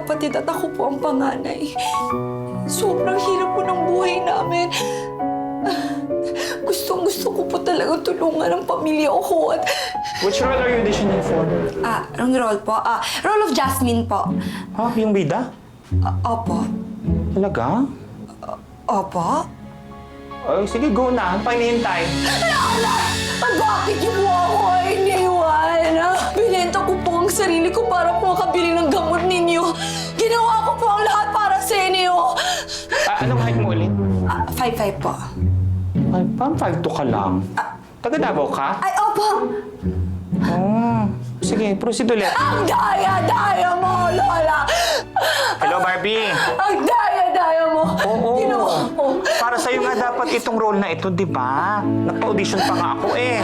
magkakapatid at ako po ang panganay. Sobrang hirap po ng buhay namin. Gustong-gusto ko po talagang tulungan ang pamilya ko at... Which role are you auditioning for? Ang role po? Role of Jasmine po. Ha? Yung bida? Opo. Talaga? Opo? Ay, sige, go na. Ano pa hinihintay? Bakit niyo po ako iniwan? Binenta ko po ang sarili ko para po makabili ng gamot ninyo. Ginawa ko po ang lahat para sa inyo. Anong height mo ulit? 5'5" po. Ay, parang 5'2" ka lang. Taga Davao ka? Ay, opo! Oo. Sige, proceed ulit. Ang daya-daya mo, Lola! Hello, Barbie. Ang daya-daya mo! Oo. Ginawa ko. Para sa'yo nga dapat itong role na ito, di ba? Nagpa-audition pa nga ako eh.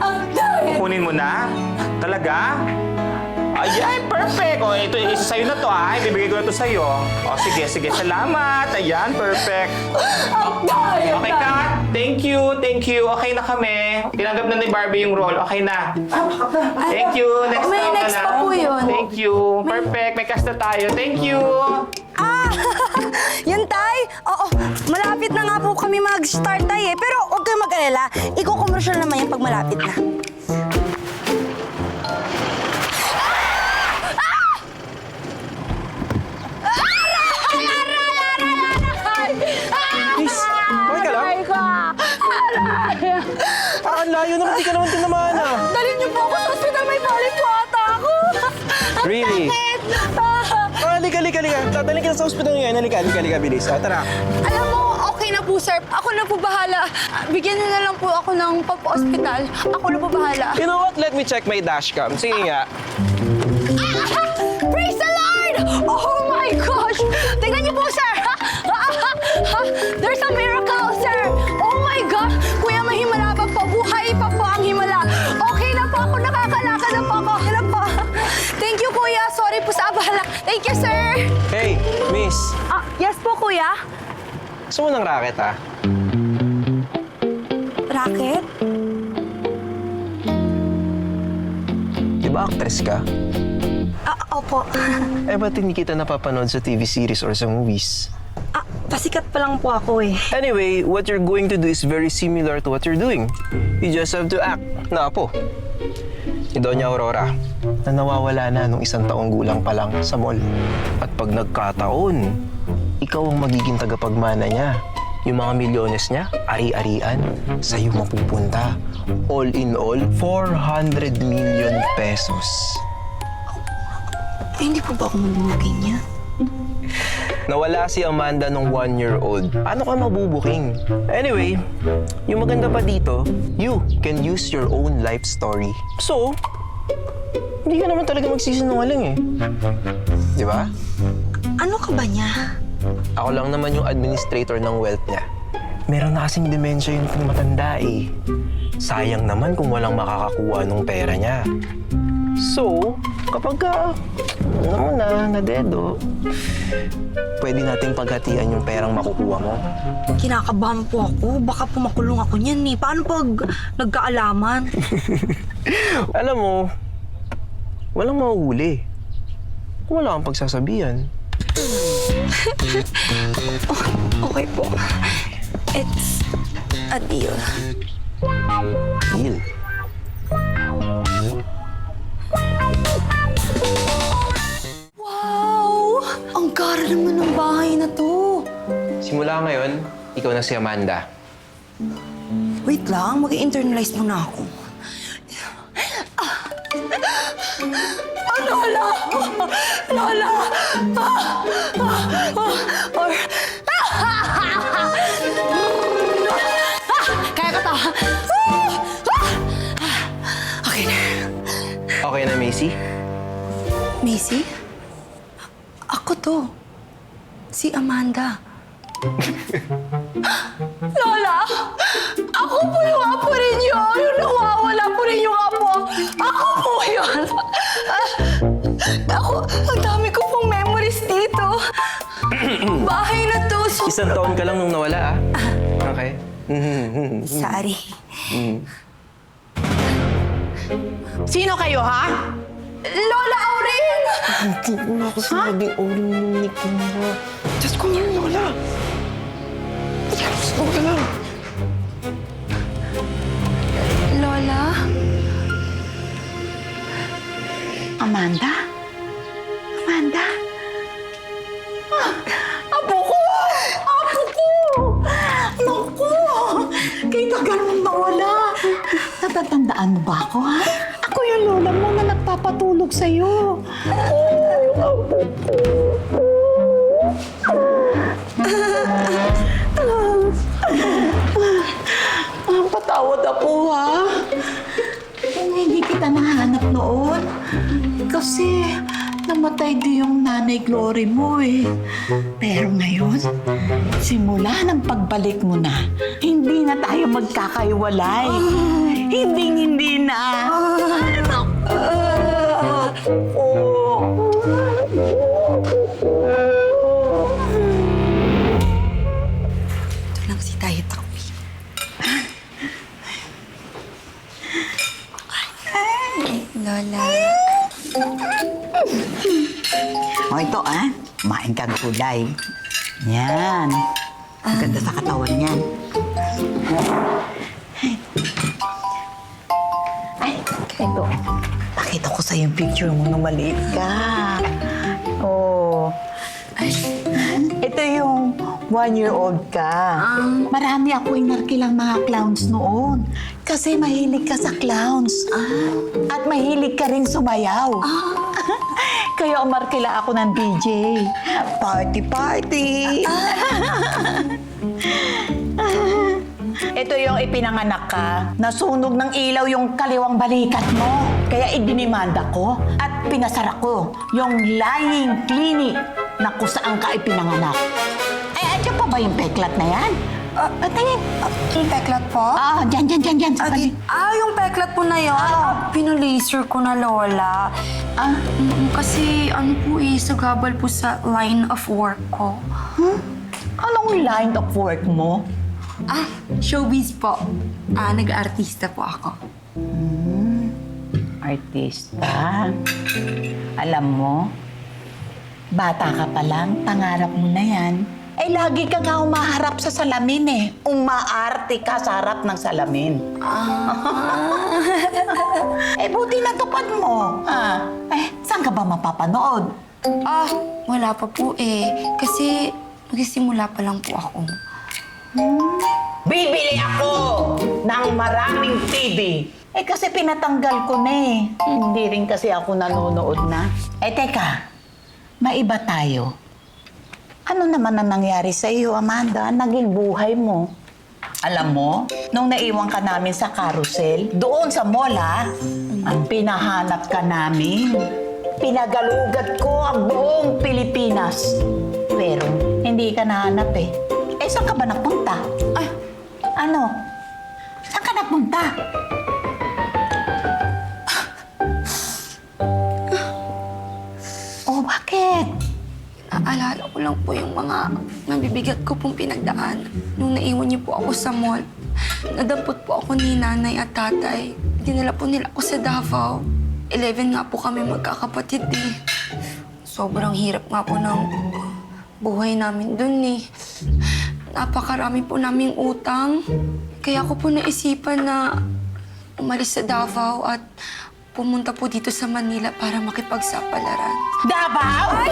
Ang daya! Kunin mo na? Talaga? Ay, perfect! O, ito, isa sa'yo na to, ha? Ibibigay ko na to sa'yo. O, sige, sige. Salamat. Ayan, perfect. Ang daya! Okay, Kat. Thank you, thank you. Okay na kami. Tinanggap na ni Barbie yung role. Okay na. Thank you. Next May time next na pa lang. po yun. Thank you. Perfect. May cast na tayo. Thank you. Yun, Tay? Oo, malapit na nga po kami mag-start, Tay, eh. Pero huwag kayong mag-alala. Iko-commercial naman yan pag malapit na. Miss, okay ka lang? Ang layo naman, di ka naman tinamaan ah. Dalhin niyo po ako sa ospital. May balik po ata ako. Really? Halika. Dadalhin ka na sa ospital ngayon. Halika, bilis. Tara. Alam mo, okay na po, sir. Ako na po bahala. Bigyan niyo na lang po ako ng papa-hospital. Ako na po bahala. You know what? Let me check my dashcam. Sige nga. Praise the Lord! Oh my gosh! Tingnan niyo po, sir! There's a miracle, sir! Oh my God! Kuya, may himala pa po. Buhay pa po ang himala. Okay na po ako. Nakakalakad na po ako. Okay na po. Thank you, kuya. Sorry po sa abala. Thank you, sir! Hey, miss. Yes po, kuya. Gusto mo ng racket, ah? Racket? Di ba actress ka? Opo. Eh, ba't hindi kita napapanood sa TV series or sa movies? Pasikat pa lang po ako, eh. Anyway, what you're going to do is very similar to what you're doing. You just have to act. Na po. Si Doña Aurora, na nawawala na nung 1 taong gulang pa lang sa mall. At pag nagkataon, ikaw ang magiging tagapagmana niya. Yung mga milyones niya, ari-arian, sa'yo mapupunta. All in all, 400 million pesos. Hindi po ba ako mabubuking niya? Nawala si Amanda nung 1-year-old. Paano ka mabubuking? Anyway, yung maganda pa dito, you can use your own life story. So, hindi ka naman talaga magsisinungaling eh. Di ba? Ano ka ba niya? Ako lang naman yung administrator ng wealth niya. Meron na kasing demensya yung matanda eh. Sayang naman kung walang makakakuha ng pera niya. So, kapag nadedo, pwede nating paghatian yung perang makukuha mo. Kinakabahan po ako. Baka pumakulong ako niyan, eh. Paano pag nagkaalaman? Alam mo, walang mahuhuli. Kung wala kang pagsasabihan. Okay po. It's a deal. Deal. Wow! Ang gara naman ng bahay na to. Simula ngayon, ikaw na si Amanda. Wait lang, mag-internalize muna ako. Lola! Lola! Kaya ko to. Okay na. Okay na, Macy? Macy? Ako to. Si Amanda. Lola! Ako po yung apo ninyo! Yung nawawala po ninyo apo! Ako po yun! Ako, ang dami ko pong memories dito. Bahay na to. 1 taon ka lang nung nawala, ah. Okay? Sorry. Sino kayo, ha? Lola Auring! Hindi ko na ako sinabing ulinig ko na. Just call her Lola. Yes, Lola lang. Lola? Amanda? Amanda? Apo ko! Apo ko! Naku! Kay tagal mong nawala. Natatandaan mo ba ako, ha? Ako yung lola mo na nagpapatulog sa'yo. Patawad ako, ha? Kung hindi kita nahanap noon. Kasi namatay din yung nanay Glory mo eh. Pero ngayon, simula ng pagbalik mo na, hindi na tayo magkakaiwalay. Hindi na. Ito lang si Tayo Takwi. Lola. O ito kumain kang gulay. Yan. Ang ganda sa katawan yan. Ay, ito. Pakita ko sa yung picture mo nung maliit ka. Oh. Ito yung 1-year-old ka. Marami ako inarkilang mga clowns noon. Kasi mahilig ka sa clowns. At mahilig ka rin sumayaw. Kaya umarkila ako ng DJ. Party, party! Ito yung ipinanganak ka. Nasunog ng ilaw yung kaliwang balikat mo. Kaya idinimanda ko at pinasara ko yung lying clinic na kung saan ka ipinanganak. Andiyan pa ba yung peklat na yan? Tingin. Yung peklat po? Dyan. Sa balik. Yung peklat po na yun. Pinulaser ko na, Lola. Kasi po sagabal po sa line of work ko. Anong line of work mo? Showbiz po. Nag-artista po ako. Artista. Alam mo, bata ka pa lang, pangarap mo na yan. Lagi ka nga umaharap sa salamin eh. Umaarte ka sa harap ng salamin. Buti natupad mo. Saan ka ba mapapanood? Wala pa po eh. Kasi magsisimula pa lang po ako. Bibili ako ng maraming TV. Kasi pinatanggal ko na eh. Hindi rin kasi ako nanonood na. Teka. Maiba tayo. Ano naman ang nangyari sa iyo, Amanda? Naging buhay mo. Alam mo, nung naiwan ka namin sa carousel, doon sa mall, ang pinahanap ka namin. Pinagalugat ko ang buong Pilipinas. Pero hindi ka nahanap eh. Saan ka ba napunta? Ano? Saan ka napunta? Bakit? Naalala ko lang po yung mga mabibigat ko pong pinagdaan. Nung naiwan niyo po ako sa mall, nadampot po ako ni nanay at tatay. Dinala po nila ako sa Davao. 11 nga po kami magkakapatid eh. Sobrang hirap nga po ng buhay namin dun eh. Napakarami po naming utang. Kaya ko po naisipan na umalis sa Davao at pumunta po dito sa Manila para makipagsapalaran. Davao?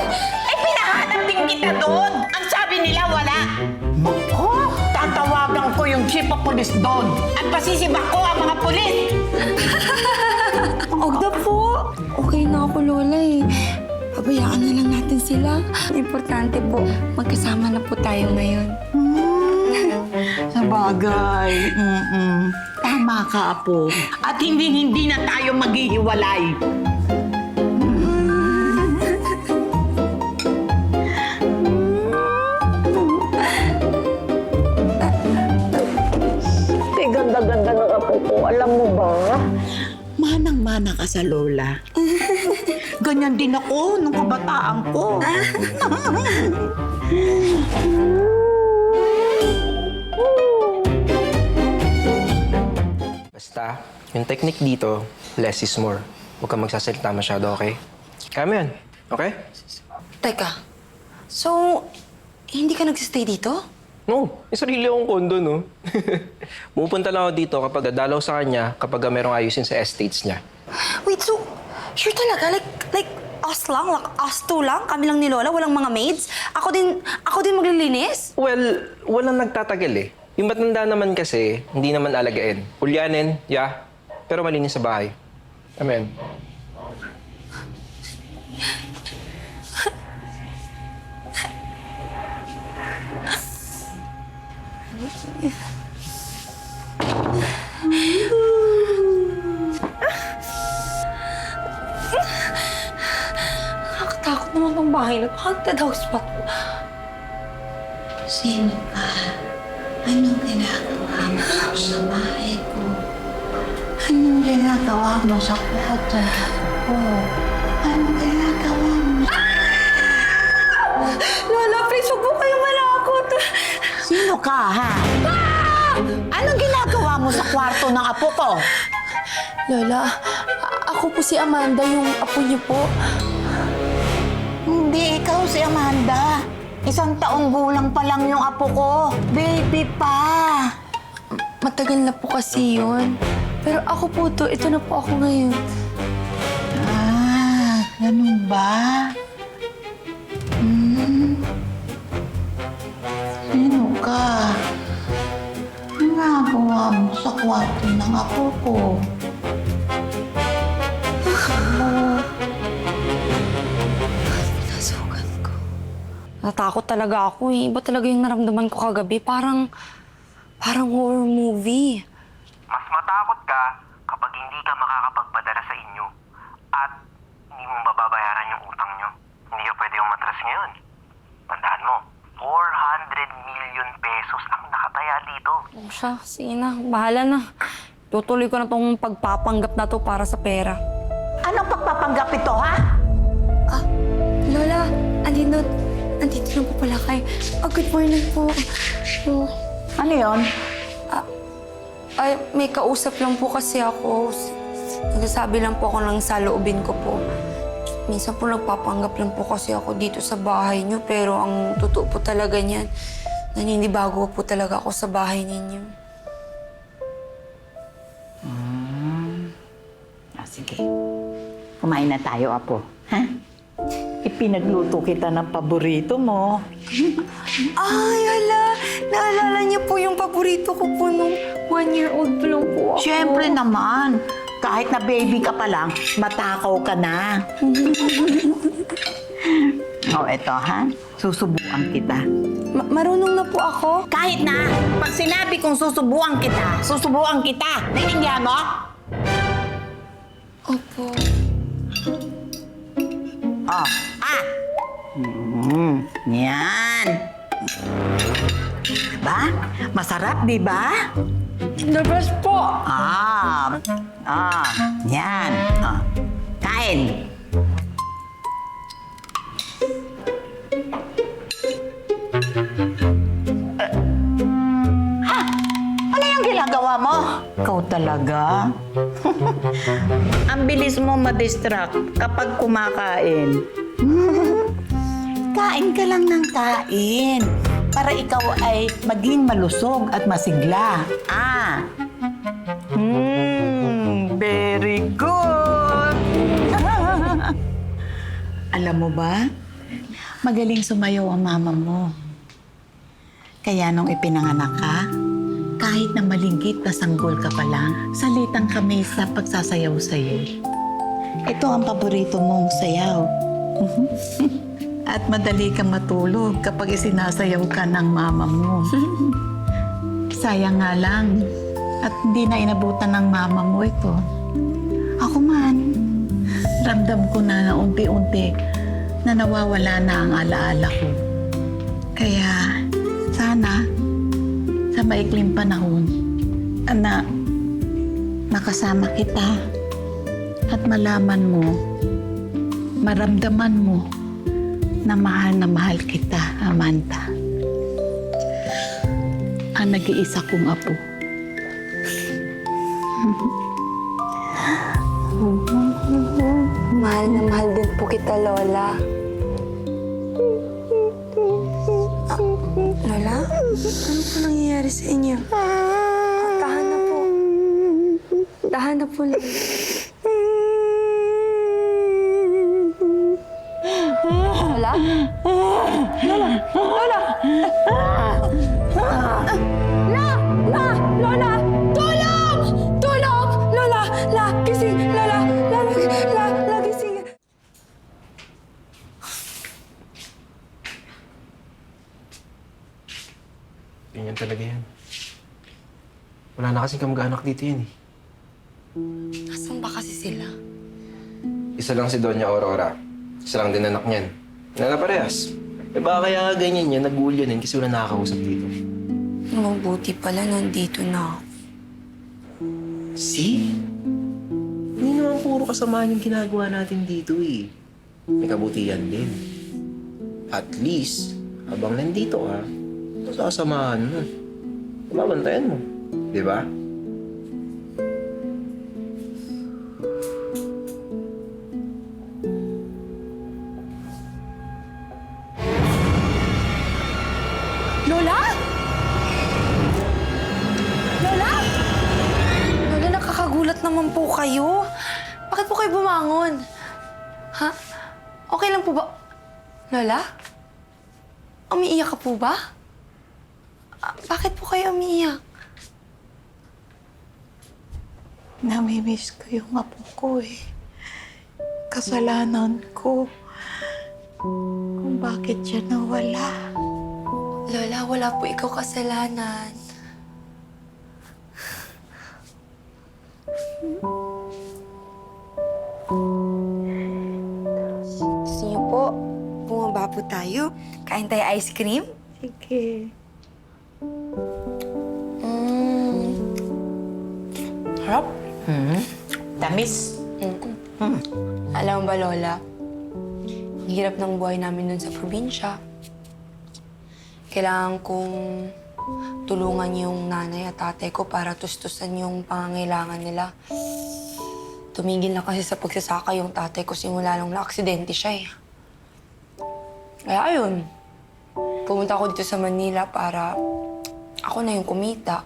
Pinahanap din kita doon. Ang sabi nila, wala. Tatawagan ko yung chief of police doon at pasisibak ko ang mga pulis. Huwag na po. Okay na ako, Lola eh. Pabayaan na lang natin sila. Importante po, magkasama na po tayo ngayon. Sa bagay. Tama ka, Apo. At hindi na tayo maghihiwalay. Ganda-ganda ng apo ko. Alam mo ba? Manang-mana ka sa lola. Ganyan din ako nung kabataan ko. Basta, yung technique dito, less is more. Huwag kang magsasalita masyado, okay? Kaya mo yan. Okay? Teka, so, hindi ka nagsistay dito? No, may sarili akong kondo, no? Pupunta lang ako dito kapag dadalaw sa kanya kapag merong ayusin sa estates niya. Wait, so, sure talaga? Like, us lang? Like, us two lang? Kami lang ni Lola? Walang mga maids? Ako din maglilinis? Well, walang nagtatagal eh. Yung matanda naman kasi, hindi naman alagain. Ulyanin, yeah. Pero malinis sa bahay. Amen. Nakakatakot naman tong bahay na. Haunted house pa to. Sino ka? Anong ginagawa mo sa bahay ko? Anong ginagawa mo sa kwarto ko? Anong ginagawa mo? Lola, please, huwag po kayong malakot. Sino ka, ha? Anong ginagawa mo sa kwarto ng apo ko? Lola, ako po si Amanda, yung apo niyo po. Hindi ikaw si Amanda. 1 taong gulang pa lang yung apo ko. Baby pa. Matagal na po kasi yun. Pero ako po to, ito na po ako ngayon. Ah, ganun ba? Sino ka? Ang nagawa mo sa kwarto ng apo ko? Nasugat ko. Natakot talaga ako eh. Iba talaga yung naramdaman ko kagabi. Parang horror movie. Mas matakot ka kapag hindi ka makakapagpadala sa inyo at hindi mo mababayaran yung utang nyo. Hindi ka pwede umatras ngayon. Tandaan mo, 400 million pesos ang nakataya dito. Oh, siya, sige na. Bahala na. Tutuloy ko na tong pagpapanggap na to para sa pera. Anong pagpapanggap ito, ha? Lola, andito na po pala kayo. Oh, good morning po. Oh, Ano yon? ay, may kausap lang po kasi ako. Nagsasabi lang po ako ng saloobin ko po. Minsan po nagpapanggap lang po kasi ako dito sa bahay niyo. Pero ang totoo po talaga niyan, naninibago po talaga ako sa bahay ninyo. Sige. Kumain na tayo, apo. Ha? Ipinagluto kita ng paborito mo. Ay, hala! Naalala niyo po yung paborito ko po nung 1-year-old pa lang po ako. Siyempre naman. Kahit na baby ka pa lang, matakaw ka na. Eto, ha? Susubuan kita. Marunong na po ako? Kahit na, pag sinabi kong susubuan kita, susubuan kita. Naiintindihan mo? Opo. Yan. Diba? Masarap, diba? The best po! Yan. Kain. Ano yung ginagawa mo? Ikaw talaga. Ang bilis mo ma-distract kapag kumakain. Kain ka lang ng kain para ikaw ay maging malusog at masigla. Very good! Alam mo ba, magaling sumayaw ang mama mo. Kaya nung ipinanganak ka, kahit na malinggit na sanggol ka pa lang, salitang kami sa pagsasayaw sa'yo. Ito ang paborito mong sayaw. At madali kang matulog kapag isinasayaw ka ng mama mo. Sayang nga lang, at hindi na inabutan ng mama mo ito. Ako man, ramdam ko na unti-unti na nawawala na ang alaala ko. Kaya, sana, sa maikling panahon, na makasama kita at malaman mo, maramdaman mo na mahal kita, Amanda. Ang nag-iisa kong apo. Mahal na mahal din po kita, Lola. Lola? Ano po nangyayari sa inyo? Tahan na po. Tahan na po, Lola. Lola? Lola! Lola! Lola! Tulong! Tulong! Lola! Gising! Lola! Gising! Ganyan talaga yan. Wala na kasing kamag-anak dito yan eh. Nasaan ba kasi sila? Isa lang si Doña Aurora. Isa lang din anak niyan. Wala na parehas. Eh baka kaya nga ganyan yan, nag-uulyanin kasi wala nakakausap dito. Mabuti pala nandito na ako. See? Hindi naman puro kasamaan yung ginagawa natin dito eh. May kabutihan din. At least, habang nandito ka, masasamahan mo. Babantayan mo. Di ba? Lola? Lola? Lola, nakakagulat naman po kayo. Bakit po kayo bumangon? Ha? Okay lang po ba? Lola? Umiiyak ka po ba? Bakit po kayo umiiyak? Namimiss ko yung apo ko eh. Kasalanan ko. Kung bakit siya nawala. Lola, wala po ikaw kasalanan. Gusto niyo po, bumaba po tayo. Kain tayo ice cream? Sige. Harap? Tamis. Alam mo ba, Lola? Ang hirap ng buhay namin dun sa probinsya. Kailangan kong tulungan yung nanay at tatay ko para tustusan yung pangangailangan nila. Tumigil na kasi sa pagsasaka yung tatay ko simula nung na-aksidente siya eh. Kaya ayun, pumunta ako dito sa Manila para ako na yung kumita.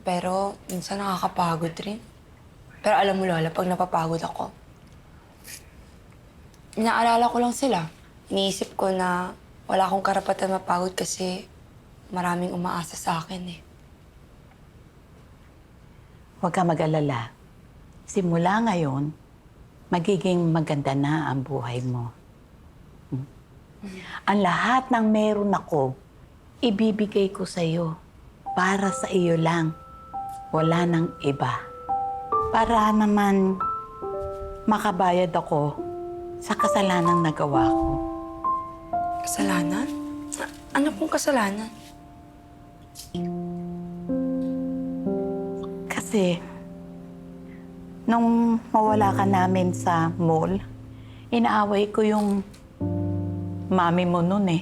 Pero minsan nakakapagod rin. Pero alam mo, Lola, pag napapagod ako, inaalala ko lang sila. Iniisip ko na wala akong karapatan mapagod kasi maraming umaasa sa akin eh. Huwag ka mag-alala. Simula ngayon, magiging maganda na ang buhay mo. Ang lahat ng meron ako, ibibigay ko sa'yo. Para sa iyo lang. Wala nang iba. Para naman makabayad ako sa kasalanang nagawa ko. Kasalanan? Ano pong kasalanan? Kasi, nung mawala ka namin sa mall, inaaway ko yung mami mo nun eh.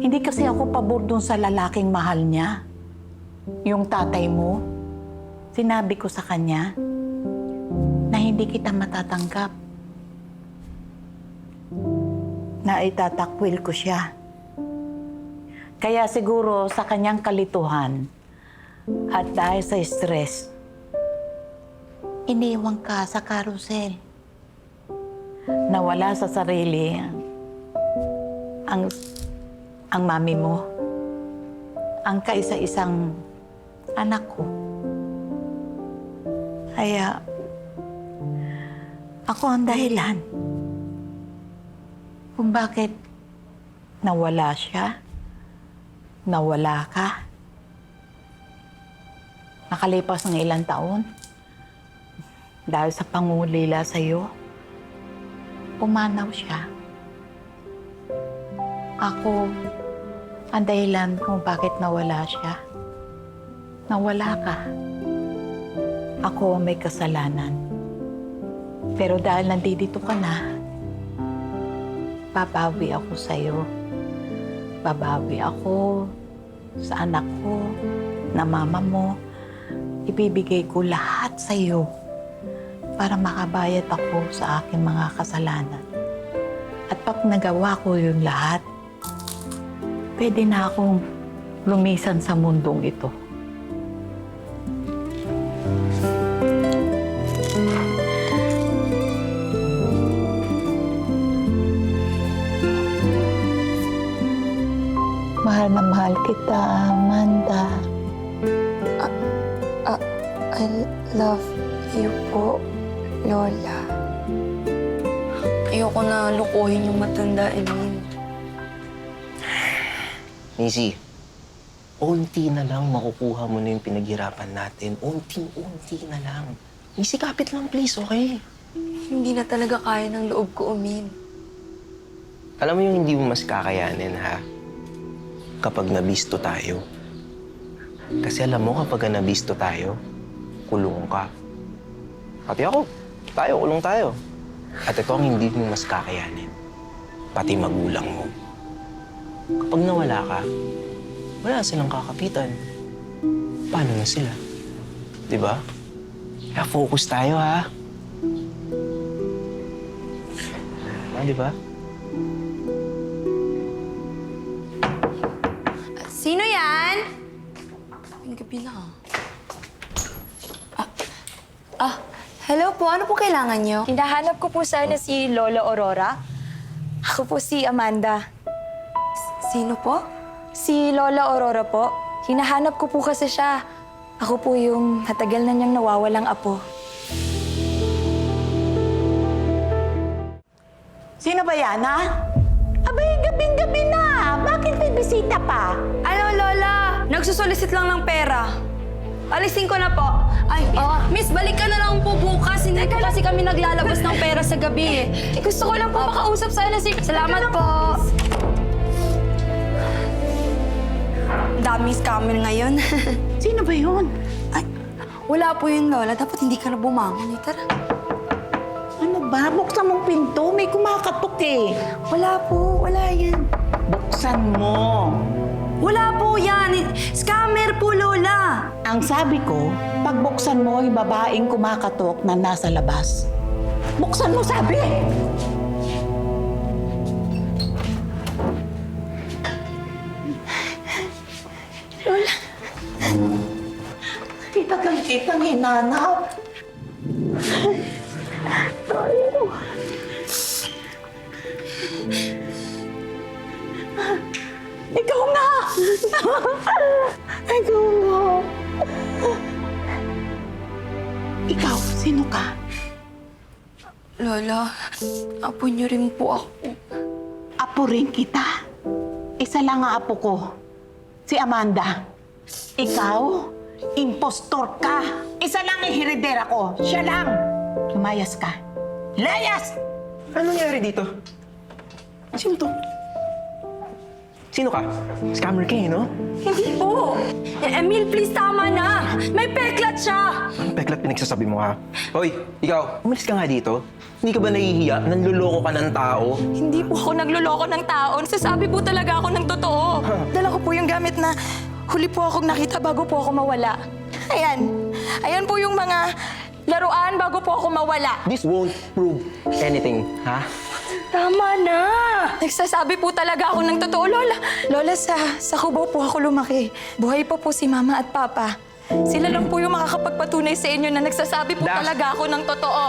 Hindi kasi ako pabor dun sa lalaking mahal niya. Yung tatay mo, sinabi ko sa kanya na hindi kita matatanggap. Na itatakwil ko siya. Kaya siguro sa kanyang kalituhan at dahil sa stress, iniwan ka sa carousel. Nawala sa sarili ang mami mo, ang kaisa-isang anak ko. Kaya ako ang dahilan kung bakit nawala siya, nawala ka. Nakalipas ng ilang taon, dahil sa pangulila sa'yo, pumanaw siya. Ako ang dahilan kung bakit nawala siya. Nawala ka. Ako ang may kasalanan. Pero dahil nandito ka na, babawi ako sa'yo. Babawi ako sa anak ko, na mama mo. Ibibigay ko lahat sa'yo. para makabayad ako sa aking mga kasalanan. At pag nagawa ko yung lahat, pwede na akong lumisan sa mundong ito. Mahal na mahal kita, Amanda. I love you po, Lola. Ayoko na lukuhin yung matanda, Emin. Missy, unti na lang makukuha mo na yung pinaghirapan natin. Unti-unti na lang. Missy, kapit lang please, okay? Hindi na talaga kaya ng loob ko, Emin. Alam mo yung hindi mo mas kakayanin, ha? Kapag nabisto tayo. Kasi alam mo, kapag nabisto tayo, kulong ka. Pati ako. Kulong tayo. At ito ang hindi mo mas kakayanin. Pati magulang mo. Kapag nawala ka, wala silang kakapitan. Paano na sila? Di ba? Kaya focus tayo, ha? Di ba? Sino yan? Ang gabi na. Hello po. Ano po kailangan nyo? Hinahanap ko po sana si Lola Aurora. Ako po si Amanda. Sino po? Si Lola Aurora po. Hinahanap ko po kasi siya. Ako po yung matagal na niyang nawawalang apo. Sino ba yan, ha? Abay, gabing-gabi na. Bakit may bisita pa? Ano, Lola? Nagsusolicit lang ng pera. Alisin ko na po. Ay, Miss, balik ka na lang po bukas. Hindi po kasi kami naglalabas ng pera sa gabi eh. Gusto ko lang po makausap sana si... Salamat po. Daming scammer ngayon. Sino ba yun? Ay, wala po yun, Lola. Dapat hindi ka na bumangon. Tara. Ano ba? Buksan mong pinto. May kumakatok eh. Wala po. Wala yan. Buksan mo. Wala po yan. Scammer po, Lola. Ang sabi ko, pagbuksan mo yung babaeng kumakatok na nasa labas. Buksan mo, sabi! Lola. Kitang hinanap. Tayo. Ikaw nga! Ikaw nga! Ikaw, sino ka? Lola, apo niyo rin po ako. Apo rin kita. Isa lang ang apo ko. Si Amanda. Ikaw, impostor ka. Isa lang ang heredera ko. Siya lang. Lumayas ka. Layas! Ano nangyari dito? Sino to? Sino ka? Scammer ka eh, no? Hindi po. Emil, please, tama na. May peklat siya. Ang peklat pinagsasabi mo, ha? Hoy, ikaw, umalis ka nga dito. Hindi ka ba nahihiya? Nanluloko ka ng tao? Hindi po ako nagluloko ng tao. Nasasabi po talaga ako ng totoo. Dala ko po yung gamit na huli po akong nakita bago po ako mawala. Ayan. Ayan po yung mga laruan bago po ako mawala. This won't prove anything, ha? Tama na! Nagsasabi po talaga ako ng totoo, Lola. Lola, sa Cubao po ako lumaki. Buhay pa po si Mama at Papa. Sila lang po yung makakapagpatunay sa inyo na nagsasabi po Das. talaga ako ng totoo.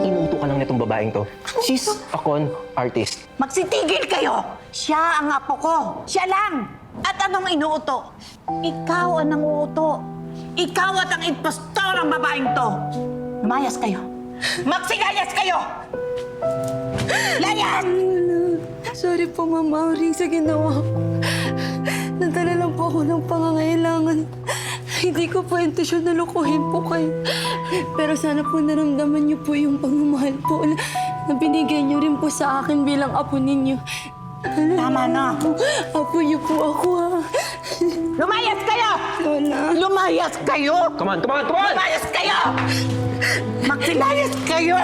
Inuto ka lang nitong babaeng to. She's a con artist. Magsitigil kayo! Siya ang apo ko. Siya lang! At anong inuuto? Ikaw ang nanguuto. Ikaw at ang impostor ang babaeng to. Lumayas kayo. Magsigayas kayo! Layas! Sorry po, Mama Auring, sa ginawa ko. Nadala lang po ako ng pangangailangan. Hindi ko po intensyon na lukuhin po kayo. Pero sana po naramdaman niyo po yung pagmamahal po na binigay niyo rin po sa akin bilang apo ninyo. Tama na. Apo niyo po ako, ha? Lumayas kayo! Lola. Lumayas kayo! Come on, come on, come on! Lumayas kayo! Magsilayas kayo!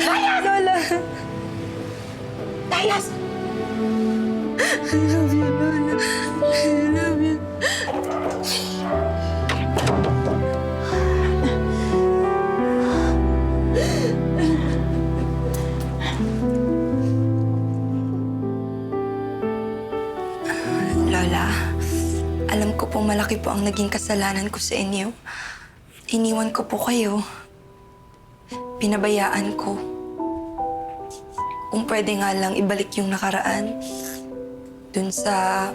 Layas! Lola. Layas! I love you, Lola. I love you. malaki po ang naging kasalanan ko sa inyo. Iniwan ko po kayo. Pinabayaan ko. Kung pwede nga lang ibalik yung nakaraan. Dun sa...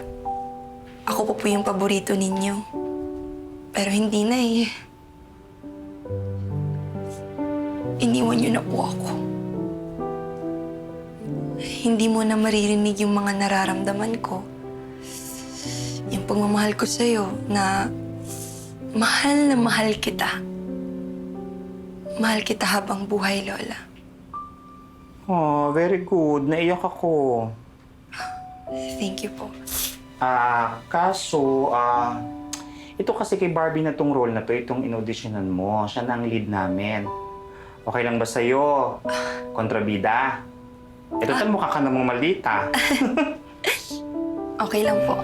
Ako po yung paborito ninyo. Pero hindi na eh. Iniwan niyo na po ako. Hindi mo na maririnig yung mga nararamdaman ko. Yung pagmamahal ko sa'yo na mahal kita. Mahal kita habang buhay, Lola. Oh, very good. Naiyak ako. Thank you po. Kaso, ito kasi kay Barbie na tong role na to, itong inauditionan mo. Siya na ang lead namin. Okay lang ba sa'yo? Kontrabida? Ito mukha ka namang maldita. Okay lang po.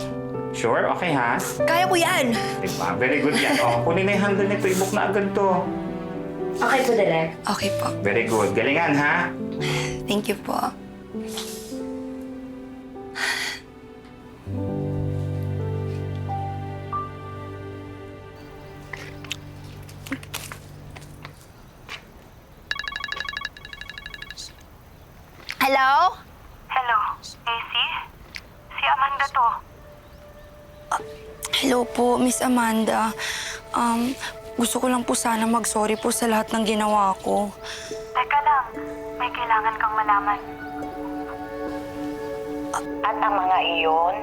Sure? Okay ha? Kaya ko yan! Diba? Very good yan. O, kunin na yung handle nito. I-book na agad to. Okay po, Direk. Okay po. Very good. Galingan ha? Thank you po. Hello? Hello, Casey? Si Amanda to. Hello po, Miss Amanda. Gusto ko lang po sana mag-sorry po sa lahat ng ginawa ko. Teka lang, may kailangan kang malaman. At ang mga iyon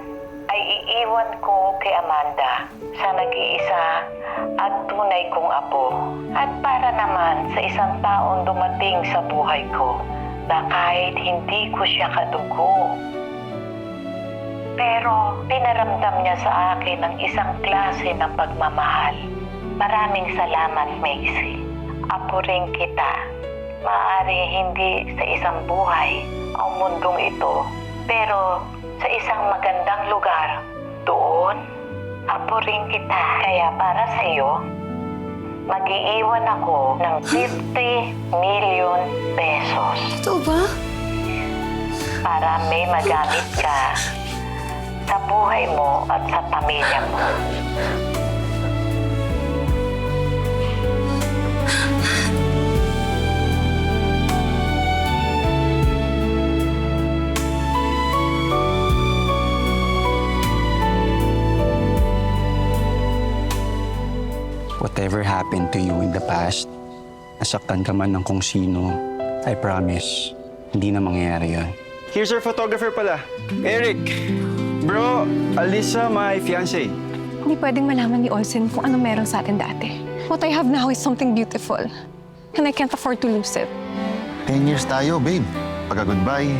ay iiwan ko kay Amanda sa nag-iisa at tunay kong apo. At para naman sa isang taong dumating sa buhay ko na kahit hindi ko siya kadugo, pero pinaramdam niya sa akin ang isang klase ng pagmamahal. Maraming salamat, Macy. Apo rin kita. Maaari hindi sa isang buhay ang mundong ito, pero sa isang magandang lugar, doon, apo rin kita. Kaya para sa iyo, mag-iiwan ako ng 50 million pesos. Ito ba? Para may magamit ka sa buhay mo at sa pamilya mo. Whatever happened to you in the past, nasaktan ka man ng kung sino, I promise, hindi na mangyayari yun. Here's our photographer pala. Eric. Bro, Alisa, my fiancé. Hindi pwedeng malaman ni Olsen kung ano meron sa atin dati. What I have now is something beautiful. And I can't afford to lose it. 10 years tayo, babe. Pagka-goodbye,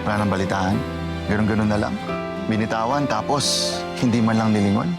wala nang balitaan. Ganun-ganun na lang. Binitawan, tapos hindi man lang nilingon.